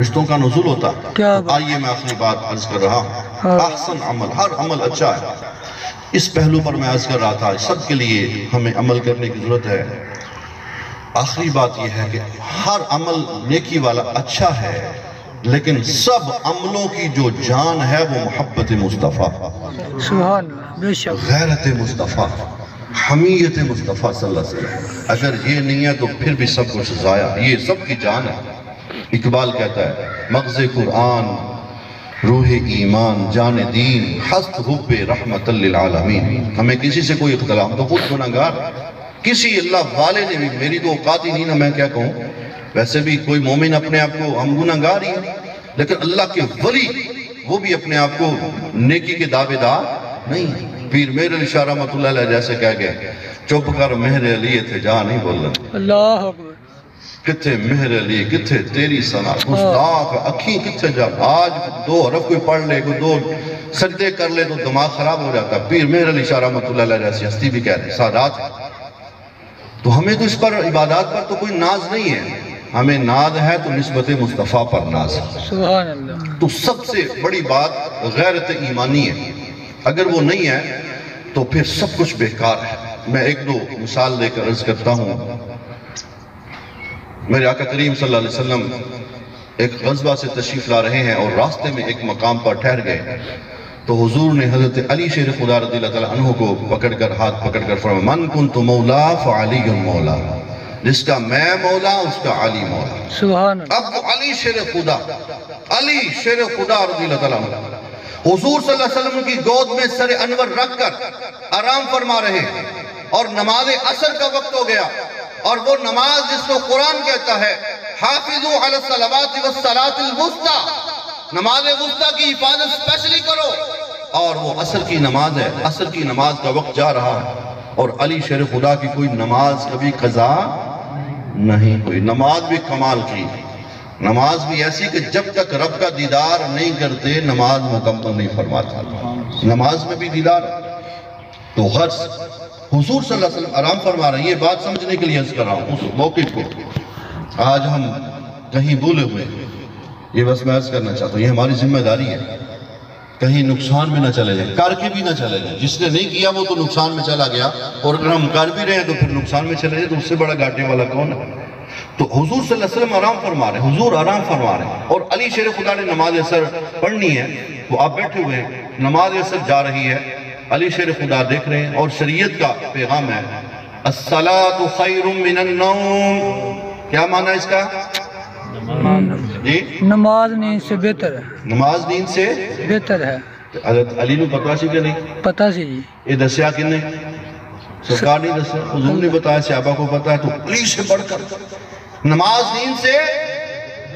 رشتوں کا نزول ہوتا ہے۔ آئیے میں آخری بات عرض کر رہا ہوں، احسن عمل، ہر عمل اچھا ہے۔ اس پہلو پر میں عرض کر رہا تھا، سب کے لیے ہمیں عمل کرنے کی ضرورت ہے۔ آخری بات یہ ہے کہ ہر عمل نیکی والا اچھا ہے، لیکن سب عملوں کی جو جان ہے وہ محبت مصطفیٰ، سبحان اللہ، بے شک، غیرت مصطفیٰ، حمیت مصطفیٰ صلی اللہ علیہ وسلم۔ اگر یہ نہیں ہے تو پھر بھی سب کچھ ضائع، یہ سب کی جان ہے۔ اقبال کہتا ہے، مغز قرآن، روح ایمان، جان دین، ہست حب رحمت للعالمین۔ ہمیں کسی سے کوئی اختلاف، تو خود گناہگار، کسی اللہ والے نے بھی، میری تو اوقات ہی نہیں نا میں کیا کہوں، ویسے بھی کوئی مومن اپنے آپ کو، ہم گناہگار ہی ہیں، لیکن اللہ کے ولی وہ بھی اپنے آپ کو نیکی کے دعوے دار نہیں۔ پیر مہر علی شاہ رحمۃ اللہ علیہ جیسے کہہ گئے، چپ کر مہر علی تھے جہاں نہیں بولنا، اللہ اکبر، کتھے مہر علی، کتھے تیری ثنا، گستاخ اکھیں کتھے جا۔ آج دو حرف کوئی پڑھ لے، کوئی دو سجدے کر لے تو دماغ خراب ہو جاتا ہے۔ پیر مہر علی شاہ رحمۃ اللہ علیہ جیسی ہستی بھی کہتے ہیں، سادات۔ تو ہمیں تو اس پر عبادات پر تو کوئی ناز نہیں ہے، ہمیں ناز ہے تو نسبت مصطفیٰ پر ناز ہے۔ سبحان اللہ۔ تو سب سے بڑی بات غیرت ایمانی ہے، اگر وہ نہیں ہے تو پھر سب کچھ بیکار ہے۔ میں ایک دو مثال دے کر عرض کرتا ہوں۔ میرے آقا کریم صلی اللہ علیہ وسلم ایک غزوہ سے تشریف لا رہے ہیں اور راستے میں ایک مقام پر ٹھہر گئے، تو حضور نے حضرت علی شیر خدا رضی اللہ تعالیٰ عنہ کو پکڑ کر، ہاتھ پکڑ کر فرمایا، من کنت مولا فعلی مولا، جس کا میں مولا اس کا علی مولا۔ سبحان اللہ۔ اب علی شیر خدا، علی شیر خدا رضی اللہ تعالیٰ عنہ حضور صلی اللہ علیہ وسلم کی گود میں سر انور رکھ کر آرام فرما رہے ہیں، اور نماز عصر کا وقت ہو گیا، اور وہ نماز جس کو قرآن کہتا ہے، حافظوا علی الصلوات والصلاۃ الوسطی، نماز وسطی کی حفاظت اسپیشلی کرو، اور وہ عصر کی نماز ہے، عصر کی نماز کا وقت جا رہا ہے، اور علی شیر خدا کی کوئی نماز کبھی قضا نہیں ہوئی۔ نماز بھی کمال کی، نماز بھی ایسی کہ جب تک رب کا دیدار نہیں کرتے نماز مکمل نہیں فرماتا، نماز میں بھی دیدار۔ تو غرض حضور صلی اللہ علیہ وسلم آرام فرما رہے ہیں، یہ بات سمجھنے کے لیے عرض کر رہا ہوں۔ اس موقف کو آج ہم کہیں بھولے ہوئے، یہ بس میں عرض کرنا چاہتا ہوں، یہ ہماری ذمہ داری ہے، کہیں نقصان میں نہ چلے جائیں، کر کے بھی نہ چلے جائیں۔ جس نے نہیں کیا وہ تو نقصان میں چلا گیا، اور اگر ہم کر بھی رہے ہیں تو پھر نقصان میں چلے جائیں تو اس سے بڑا گھاٹے والا کون ہے؟ تو حضور صلی اللہ علیہ وسلم آرام فرما رہے ہیں، حضور آرام فرما رہے ہیں، اور علی شیر خدا نے نماز عصر پڑھنی ہے، وہ آپ بیٹھے ہوئے ہیں، نماز عصر جا رہی ہے، علی شیر خدا دیکھ رہے ہیں، اور شریعت کا پیغام ہے، الصلاۃ خیر من النوم۔ کیا معنی اس کا؟ جی، نماز نیند سے بہتر ہے، نماز نیند سے بہتر ہے۔ حضرت علی نو پتا سی کہ نہیں؟ پتہ سی جی، یہ دسیا کنے؟ سرکار نہیں دسیا، حضور نے بتایا، صحابہ کو پتا ہے، تو علی سے بڑھ کر نماز نیند سے،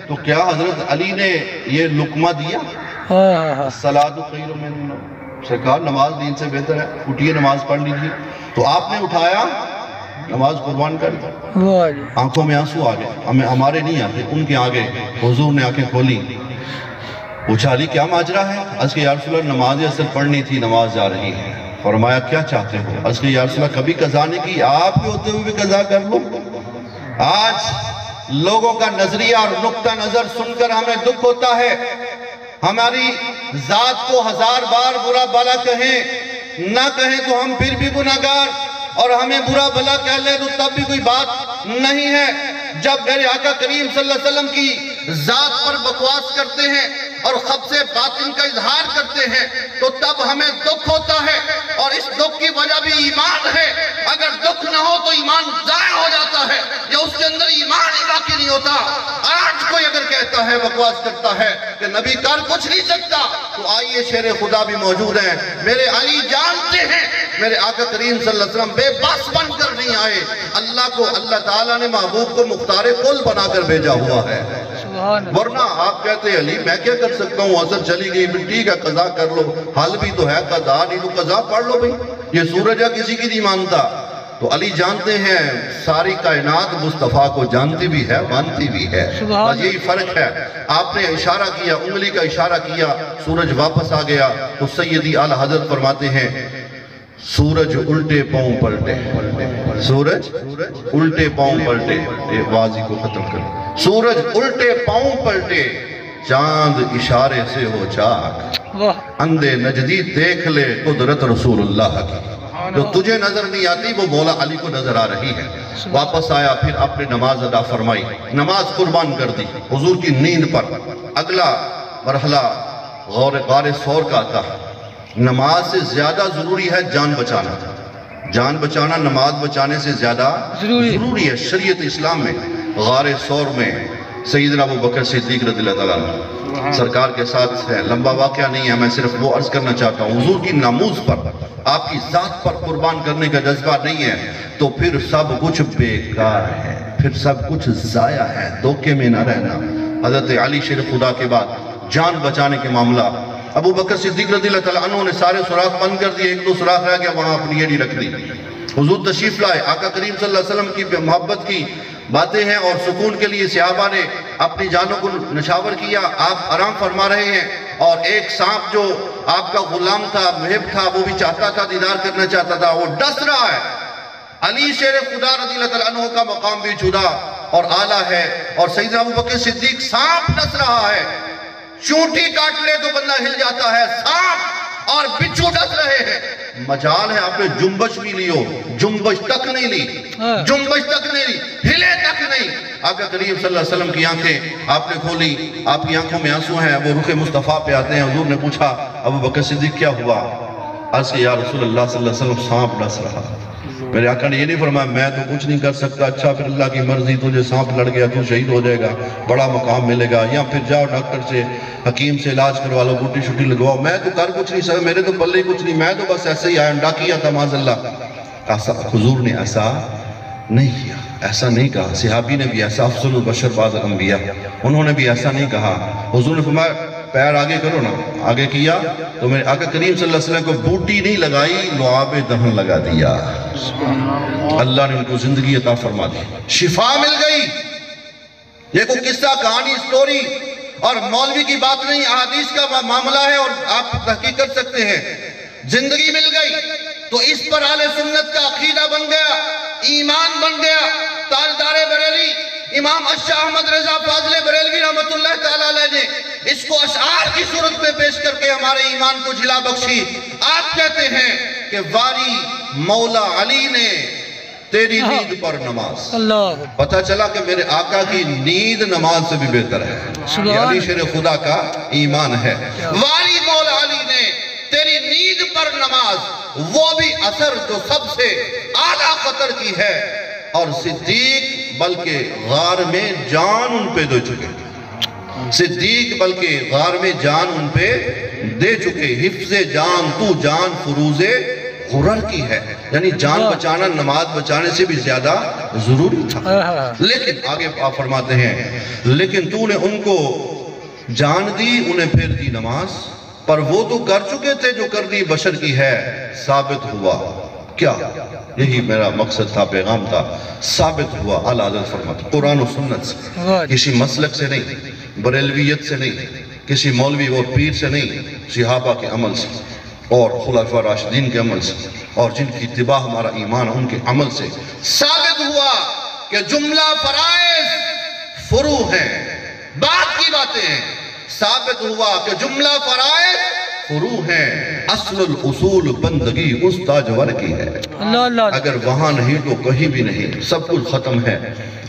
تو کیا حضرت علی نے یہ لقمہ دیا؟ الصلاۃ خیر من النوم، سرکار نماز نیند سے بہتر ہے، اٹھیے نماز پڑھ لیجیے۔ تو آپ نے اٹھایا، نماز قربان کر دی، واہ جی، آنکھوں میں آنسو آ گئے، ہمارے نہیں آتے، ان کے آگے حضور نے آنکھیں کھولی، پوچھا علی کیا ماجرا ہے؟ عرض کہ یا رسول اللہ نماز عصر پڑھنی تھی، نماز جا رہی ہے۔ فرمایا کیا چاہتے ہو؟ عرض کہ یا رسول اللہ کبھی قضا نہیں کی، آپ کے ہوتے ہوئے بھی قضا کر لو۔ آج لوگوں کا نظریہ اور نقطہ نظر سن کر ہمیں دکھ ہوتا ہے، ہماری ذات کو ہزار بار برا بھلا کہیں نہ کہیں تو ہم پھر بھی گناہگار، اور ہمیں برا بھلا کہہ لیں تو تب بھی کوئی بات نہیں ہے۔ جب میرے آقا کریم صلی اللہ علیہ وسلم کی ذات پر بکواس کرتے ہیں اور خبث باطن کا اظہار کرتے ہیں تو تب ہمیں دکھ ہوتا ہے، اور اس دکھ کی وجہ بھی ایمان ہے۔ اگر دکھ نہ ہو تو ایمان ضائع ہو جاتا ہے، یا اس کے اندر ایمان ہی باقی نہیں ہوتا۔ آج کوئی اگر کہتا ہے، بکواس کرتا ہے کہ نبی کر کچھ نہیں سکتا، تو آئیے شیر خدا بھی موجود ہیں، میرے علی جانتے ہیں میرے آقا کریم صلی اللہ علیہ وسلم بے بس بن کر نہیں آئے، اللہ تعالیٰ نے محبوب کو مختار کل بنا کر بھیجا ہوا ہے۔ ورنہ آپ کہتے ہیں علی میں کیا کر سکتا ہوں، عصر چلی گئی، ٹھیک ہے قضا کر لو، حل بھی تو ہے قضا، نہیں تو قضا پڑھ لو بھئی، یہ سورج ہے کسی کی نہیں مانتا۔ تو علی جانتے ہیں ساری کائنات مصطفیٰ کو جانتی بھی ہے، مانتی بھی ہے، بس یہی فرق ہے۔ آپ نے اشارہ کیا، انگلی کا اشارہ کیا، سورج واپس آ گیا، تو سیدی اعلیٰ حضرت فرماتے ہیں سورج الٹے پاؤں پلٹے، سورج الٹے پاؤں پلٹے، یہ واضح کو ختم کر، سورج الٹے پاؤں پلٹے، چاند اشارے سے ہو چاک، واہ اندھے نجدی دیکھ لے قدرت رسول اللہ کی۔ جو تجھے نظر نہیں آتی وہ مولا علی کو نظر آ رہی ہے۔ واپس آیا، پھر اپنی نماز ادا فرمائی، نماز قربان کر دی حضور کی نیند پر۔ اگلا مرحلہ غار ثور کا آتا ہے۔ نماز سے زیادہ ضروری ہے جان بچانا۔ جان بچانا نماز بچانے سے زیادہ ضروری ہے شریعت اسلام میں۔ غار ثور میں سیدنا ابو بکر صدیق رضی اللہ تعالیٰ عنہ سرکار کے ساتھ ہے، لمبا واقعہ نہیں ہے، میں صرف وہ عرض کرنا چاہتا ہوں، حضور کی ناموز پر، آپ کی ذات پر قربان کرنے کا جذبہ نہیں ہے تو پھر سب کچھ بیکار ہے، پھر سب کچھ ضائع ہے، دھوکے میں نہ رہنا۔ حضرت علی شیر خدا کے بعد جان بچانے کے معاملہ، ابو بکر صدیق رضی اللہ تعالیٰ عنہ نے سارے سوراخ بند کر دیے، ایک دو سوراخ رہ گیا، وہاں اپنی ایڑی رکھ دی۔ حضور تشریف لائے، آقا کریم صلی اللہ علیہ وسلم کی محبت کی باتیں ہیں اور سکون کے لیے صحابہ نے اپنی جانوں کو نشاور کیا، آپ آرام فرما رہے ہیں، اور ایک سانپ جو آپ کا غلام تھا، محب تھا، وہ بھی چاہتا تھا، دیدار کرنا چاہتا تھا، وہ ڈس رہا ہے۔ علی شیر خدا رضی اللہ تعالیٰ عنہ کا مقام بھی جدا اور اعلیٰ ہے، اور سیدنا ابو بکر صدیق سانپ ڈس رہا ہے، چونٹی کاٹ لے تو بندہ ہل جاتا ہے، سانپ اور بچھو ڈس رہے ہیں۔ مجال ہے آپ نے جنبش بھی لیو، جنبش تک نہیں لی، جنبش تک نہیں لی، ہلے تک نہیں۔ آقا کریم صلی اللہ علیہ وسلم کی آنکھیں آپ نے کھولی، آپ کی آنکھوں میں آنسو ہیں، وہ رخ مصطفیٰ پہ آتے ہیں۔ حضور نے پوچھا ابو بکر صدیق کیا ہوا؟ عرض کہ یا رسول اللہ صلی اللہ علیہ وسلم سانپ ڈس رہا۔ میرے آقا نے یہ نہیں فرمایا میں تو کچھ نہیں کر سکتا، اچھا پھر اللہ کی مرضی، تجھے سانپ لڑ گیا تو شہید ہو جائے گا، بڑا مقام ملے گا، یا پھر جاؤ ڈاکٹر سے، حکیم سے علاج کروا لو، بوٹی شوٹی لگواؤ، میں تو کر کچھ نہیں سکتا، میرے تو پلے کچھ نہیں، میں تو بس ایسے ہی آیا انڈا کیا تھا معاذ اللہ۔ حضور نے ایسا نہیں کیا، ایسا نہیں کہا۔ صحابی نے بھی ایسا، افضل البشر بعد الانبیاء، انہوں نے بھی ایسا نہیں کہا۔ حضور نے فرمایا پیر آگے کرو نا، آگے کیا تو میرے آقا کریم صلی اللہ علیہ وسلم کو بوٹی نہیں لگائی، لعاب دہن لگا دیا۔ اللہ نے ان کو زندگی عطا فرما دی، شفا مل گئی۔ یہ کوئی قصہ کہانی سٹوری اور مولوی کی بات نہیں، احادیث کا معاملہ ہے اور آپ تحقیق کر سکتے ہیں۔ زندگی مل گئی تو اس پر اہل سنت کا عقیدہ بن گیا، ایمان بن گیا۔ تاجدار بریلی امام اشاہ احمد رضا فاضل بریلوی رحمت اللہ تعالیٰ علیہ نے اس کو اشعار کی صورت میں پیش کر کے ہمارے ایمان کو جلا بخشی۔ آپ کہتے ہیں کہ واری مولا علی نے تیری نیند پر نماز، اللہ پتہ چلا کہ میرے آقا کی نیند نماز سے بھی بہتر ہے۔ یہ علی شیر خدا کا ایمان ہے۔ واری مولا علی نے تیری نیند پر نماز، وہ بھی اثر جو سب سے اعلیٰ خطر کی ہے، اور صدیق بلکہ غار میں جان ان پہ دے چکے، صدیق بلکہ غار میں جان ان پہ دے چکے۔ حفظ جان تو جان فروز غرر کی ہے، یعنی جان بچانا نماز بچانے سے بھی زیادہ ضروری تھا۔ لیکن آگے آپ فرماتے ہیں لیکن تو نے ان کو جان دی، انہیں پھر دی نماز، پر وہ تو کر چکے تھے جو کرنی بشر کی ہے، ثابت ہوا کیا؟ یہی میرا مقصد تھا، پیغام تھا، ثابت ہوا۔ اعلیٰ حضرت فرماتے قرآن و سنت سے، کسی مسلک سے نہیں، بریلویت سے نہیں، کسی مولوی اور پیر سے نہیں، صحابہ کے عمل سے اور خلفاء راشدین کے عمل سے، اور جن کی اتباع ہمارا ایمان ان کے عمل سے ثابت ہوا کہ جملہ فرائض فرو ہیں، بات کی باتیں ہیں۔ ثابت ہوا کہ جملہ فرائض فرو ہیں، اصل الاصول بندگی اس تاجور کی ہے۔ اگر وہاں نہیں تو کہیں بھی نہیں، سب کچھ ختم ہے۔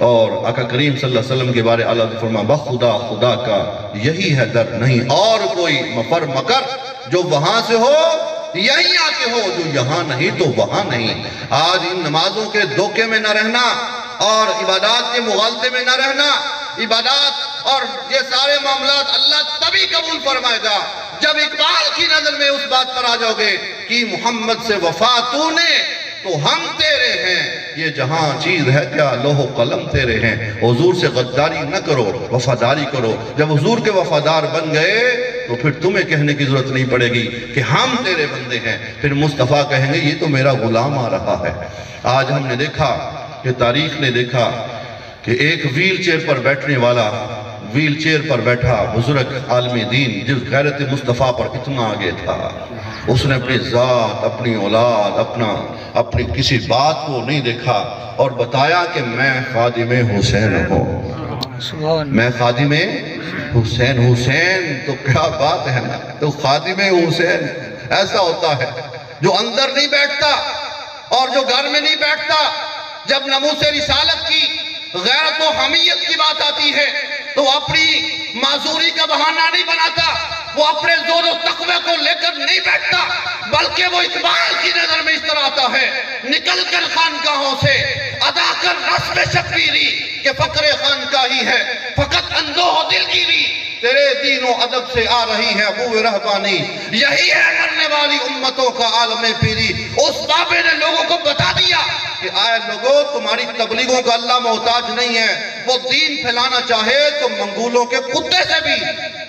اور آقا کریم صلی اللہ علیہ وسلم کے بارے اللہ فرما بخدا خدا کا یہی ہے در، نہیں اور کوئی مفر مکر جو وہاں سے ہو یہیں آ کے ہو، جو یہاں نہیں تو وہاں نہیں۔ آج ان نمازوں کے دھوکے میں نہ رہنا اور عبادات کے مغالطے میں نہ رہنا۔ عبادات اور یہ سارے معاملات اللہ تبھی قبول فرمائے گا جب اقبال کی نظر میں اس بات پر آ جاؤ گے کہ محمد سے وفا تو نے تو ہم تیرے ہیں، یہ جہاں چیز ہے کیا لوح و قلم تیرے ہیں۔ حضور سے غداری نہ کرو، وفاداری کرو۔ جب حضور کے وفادار بن گئے تو پھر تمہیں کہنے کی ضرورت نہیں پڑے گی کہ ہم تیرے بندے ہیں، پھر مصطفیٰ کہیں گے یہ تو میرا غلام آ رہا ہے۔ آج ہم نے دیکھا کہ تاریخ نے دیکھا کہ ایک ویل چیئر پر بیٹھنے والا، ویل چیئر پر بیٹھا بزرگ عالم دین جس غیرت مصطفیٰ پر اتنا آگے تھا، اس نے اپنی ذات، اپنی اولاد، اپنی کسی بات کو نہیں دیکھا اور بتایا کہ میں خادم حسین ہوں، میں خادم حسین حسین تو کیا بات ہے نا، تو خادم حسین ایسا ہوتا ہے جو اندر نہیں بیٹھتا اور جو گھر میں نہیں بیٹھتا. جب ناموس رسالت کی غیرت و حمیت کی بات آتی ہے تو اپنی معذوری کا بہانہ نہیں بناتا، وہ اپنے زور و تقوی کو لے کر نہیں بیٹھتا، بلکہ وہ اقبال کی نظر میں اس طرح آتا ہے، نکل کر خانقاہوں سے ادا کر رسم شبیری کہ فقر خانقاہی ہے فقط اندوہ و دلگیری، تیرے دین و ادب سے آ رہی ہے بو رہبانی، یہی ہے مرنے والی امتوں کا عالم پیری. اس بابے نے لوگوں کو بتا دیا کہ آئے لوگوں تمہاری تبلیغوں کا اللہ محتاج نہیں ہے، وہ دین پھیلانا چاہے تو منگولوں کے کتے سے بھی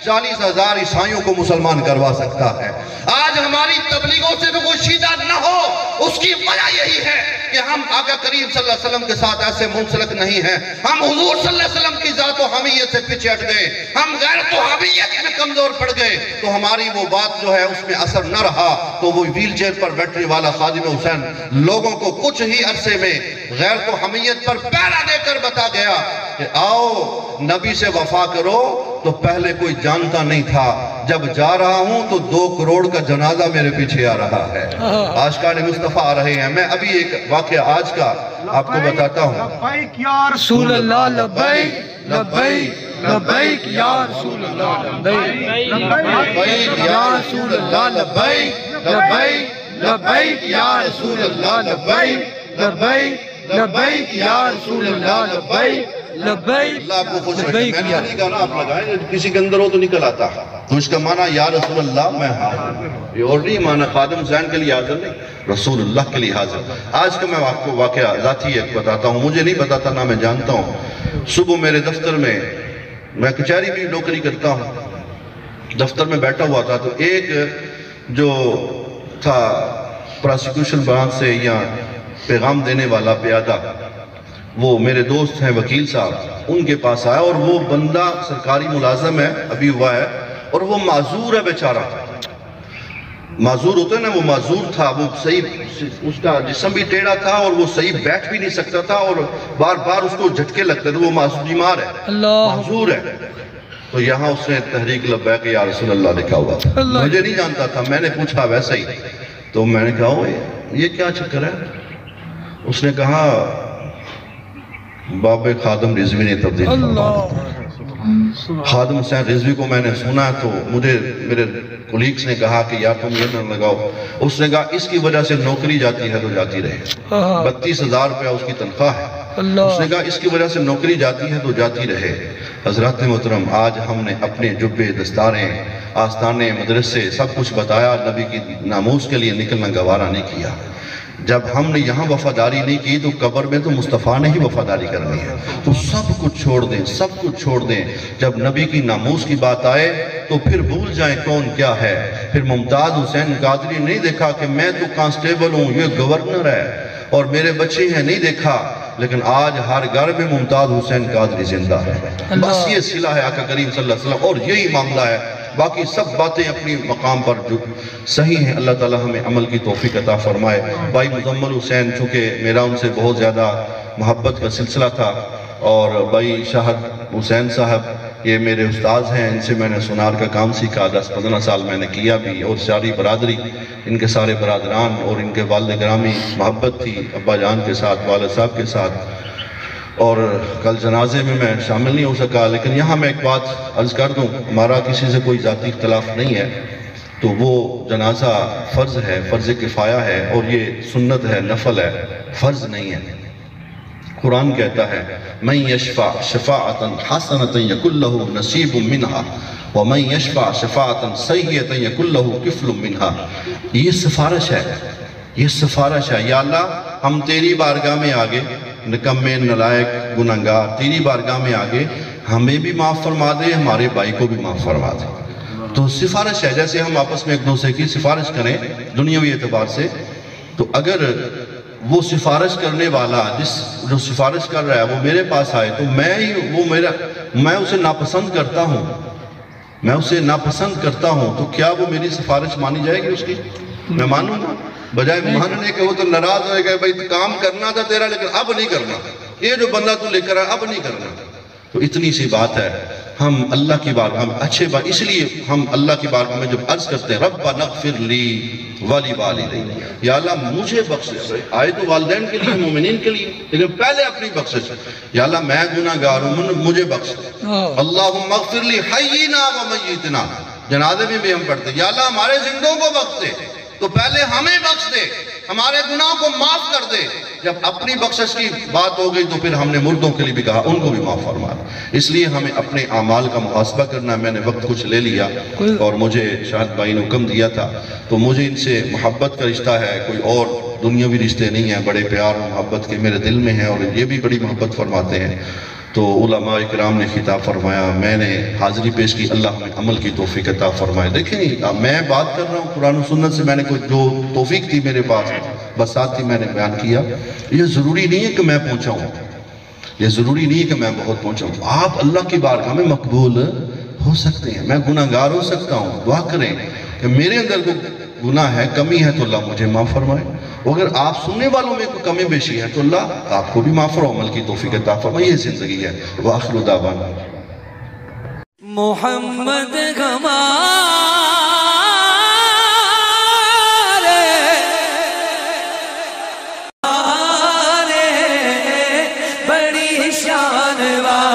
40,000 عیسائیوں کو مسلمان کروا سکتا ہے. آج ہماری تبلیغوں سے تو کوئی شیدہ نہ ہو، اس کی وجہ یہی ہے کہ ہم آقا کریم صلی اللہ علیہ وسلم کے ساتھ ایسے منسلک نہیں ہیں. ہم حضور صلی اللہ علیہ وسلم کی ذات و حمیت سے پیچھے ہٹ گئے، ہم غیرت و حمیت میں کمزور پڑ گئے، تو ہماری وہ بات جو ہے اس میں اثر نہ رہا. تو وہ ویل چیئر پر بیٹھنے والا خادم حسین لوگوں کو کچھ ہی عرصے میں غیرت و حمیت پر پیرا دے کر بتا گیا کہ آؤ نبی سے وفا کرو. تو پہلے کوئی جانتا نہیں تھا، جب جا رہا ہوں تو 2 کروڑ کا جنازہ میرے پیچھے آ رہا ہے، عاشقان مصطفیٰ آ رہے ہیں. میں ابھی ایک واقعہ آج کا آپ کو بتاتا ہوں. لبیک یا رسول اللہ، لبیک لبیک لبیک یا رسول اللہ، لبیک لبیک یا رسول اللہ، لبیک لبیک لبیک یا رسول اللہ، لبیک لبیک لبیک یا رسول اللہ، لبیک لبیک. اللہ آپ کو خوش رکھے. میں نے نہیں کہا نا آپ لگائیں، کسی کے اندر ہو تو نکل آتا. تو اس کا معنی یا رسول اللہ میں حاضر، یہ اور نہیں معنی خادم حسین کے لیے حاضر نہیں، رسول اللہ کے لیے حاضر. آج کا میں آپ کو واقعہ ذاتی ایک بتاتا ہوں، مجھے نہیں بتاتا نہ میں جانتا ہوں. صبح میرے دفتر میں کچہری بھی نوکری کرتا ہوں، دفتر میں بیٹھا ہوا تھا تو ایک جو تھا پراسیکیوشن برانچ سے یا پیغام دینے والا پیادہ، وہ میرے دوست ہیں وکیل صاحب، ان کے پاس آیا اور وہ بندہ سرکاری ملازم ہے، ابھی ہوا ہے، اور وہ معذور ہے بیچارہ. معذور ہوتا ہے نا، وہ معذور تھا، وہ صحیح اس کا جسم بھی ٹیڑھا تھا اور وہ صحیح بیٹھ بھی نہیں سکتا تھا اور بار بار اس کو جھٹکے لگتے تھے. وہ بیمار ہے، معذور ہے. تو یہاں اس نے تحریک لبیک یا رسول اللہ لکھا ہوا تھا. مجھے نہیں جانتا تھا، میں نے پوچھا ویسا ہی. تو میں نے کہا یہ کیا چکر ہے؟ اس نے کہا باب خادم رضوی نے تبدیل فرمایا. خادم حسین رضوی کو میں نے سنا تو مجھے میرے کولیگز نے کہا کہ یار تم یہ نہ لگاؤ. اس نے کہا اس کی وجہ سے نوکری جاتی ہے تو جاتی رہے، 32,000 روپیہ اس کی تنخواہ ہے. اس نے کہا اس کی وجہ سے نوکری جاتی ہے تو جاتی رہے. حضرات محترم، آج ہم نے اپنے جبے، دستاریں، آستانے، مدرسے سب کچھ بتایا، نبی کی ناموس کے لیے نکلنا گوارا نہیں کیا. جب ہم نے یہاں وفاداری نہیں کی تو قبر میں تو مصطفیٰ نے ہی وفاداری کرنی ہے. تو سب کچھ چھوڑ دیں، سب کچھ چھوڑ دیں. جب نبی کی ناموس کی بات آئے تو پھر بھول جائیں کون کیا ہے. پھر ممتاز حسین قادری نہیں دیکھا کہ میں تو کانسٹیبل ہوں، یہ گورنر ہے اور میرے بچے ہیں، نہیں دیکھا. لیکن آج ہر گھر میں ممتاز حسین قادری زندہ ہے. بس یہ صلہ ہے آقا کریم صلی اللہ علیہ وسلم اور یہی معاملہ ہے. باقی سب باتیں اپنی مقام پر جو صحیح ہیں، اللہ تعالی ہمیں عمل کی توفیق عطا فرمائے. بھائی مزمل حسین، چونکہ میرا ان سے بہت زیادہ محبت کا سلسلہ تھا، اور بھائی شاہد حسین صاحب یہ میرے استاذ ہیں، ان سے میں نے سونار کا کام سیکھا، 10-15 سال میں نے کیا بھی. اور ساری برادری، ان کے سارے برادران اور ان کے والد گرامی محبت تھی ابا جان کے ساتھ، والد صاحب کے ساتھ. اور کل جنازے میں شامل نہیں ہو سکا. لیکن یہاں میں ایک بات عرض کر دوں، ہمارا کسی سے کوئی ذاتی اختلاف نہیں ہے. تو وہ جنازہ فرض ہے، فرض کفایہ ہے، اور یہ سنت ہے، نفل ہے، فرض نہیں ہے. قرآن کہتا ہے مَن يَشْفَعْ شَفَاعَةً حَسَنَةً يَكُنْ لَهُ نَصِيبٌ مِّنْهَا وَمَن يَشْفَعْ شَفَاعَةً سَيِّئَةً يَكُنْ لَهُ كِفْلٌ مِّنْهَا. یہ سفارش ہے، یہ سفارش ہے. یا اللہ ہم تیری بارگاہ میں آگے نکمے، نلائق، گناہگار، تیری بارگاہ میں آگے ہمیں بھی معاف فرما دے، ہمارے بھائی کو بھی معاف فرما دے. تو سفارش ہے، جیسے ہم آپس میں ایک دوسرے کی سفارش کریں دنیاوی اعتبار سے. تو اگر وہ سفارش کرنے والا جو سفارش کر رہا ہے وہ میرے پاس آئے تو میں اسے ناپسند کرتا ہوں، میں اسے ناپسند کرتا ہوں، تو کیا وہ میری سفارش مانی جائے گی اس کی؟ میں مانوں گا. بجائے ماننے کے وہ تو ناراض ہوئے گئے، بھائی کام کرنا تھا تیرا لیکن اب نہیں کرنا، یہ جو بندہ تو لے کر آیا اب نہیں کرنا. تو اتنی سی بات ہے ہم اللہ کی بارگاہ میں اچھے بات، اس لیے ہم اللہ کی بارگاہ میں جب عرض کرتے ہیں ربنا اغفر لی ولی والدی، یا اللہ مجھے بخش دے، آئے تو والدین کے لیے، مومنین کے لیے، لیکن پہلے اپنی بخشش، یا اللہ میں گناہگار ہوں مجھے بخش دے۔ اللہم اغفر لی حینا و میتنا، جنازے میں بھی ہم پڑھتے ہیں یا اللہ ہمارے زندوں کو بخش دے، تو پہلے ہمیں بخش دے، ہمارے گناہوں کو معاف کر دے۔ جب اپنی بخشش کی بات ہو گئی تو پھر ہم نے مردوں کے لیے بھی کہا ان کو بھی معاف فرما۔ اس لیے ہمیں اپنے اعمال کا محاسبہ کرنا۔ میں نے وقت کچھ لے لیا اور مجھے شاہد بھائی نے حکم دیا تھا، تو مجھے ان سے محبت کا رشتہ ہے، کوئی اور دنیاوی رشتے نہیں ہیں، بڑے پیار و محبت کے میرے دل میں ہیں، اور یہ بھی بڑی محبت فرماتے ہیں۔ تو علماء اکرام نے خطاب فرمایا، میں نے حاضری پیش کی، اللہ ہمیں عمل کی توفیق عطا فرمائے۔ دیکھیں میں بات کر رہا ہوں قرآن و سنت سے، میں نے کوئی جو توفیق تھی میرے پاس بس ساتھ ہی میں نے بیان کیا۔ یہ ضروری نہیں ہے کہ میں پہنچاؤں، یہ ضروری نہیں ہے کہ میں بہت پہنچاؤں، آپ اللہ کی بارگاہ میں مقبول ہو سکتے ہیں۔ میں گناہگار ہو سکتا ہوں، دعا کریں کہ میرے اندر کوئی گناہ ہے، کمی ہے تو اللہ مجھے معاف فرمائے، اگر آپ سننے والوں میں کوئی کمی بیشی ہے تو اللہ آپ کو بھی معاف فرمائے، عمل کی توفیق عطا فرمائے۔ یہ زندگی ہے۔ وآخر دعوانا محمد ہمارے بڑی شان والے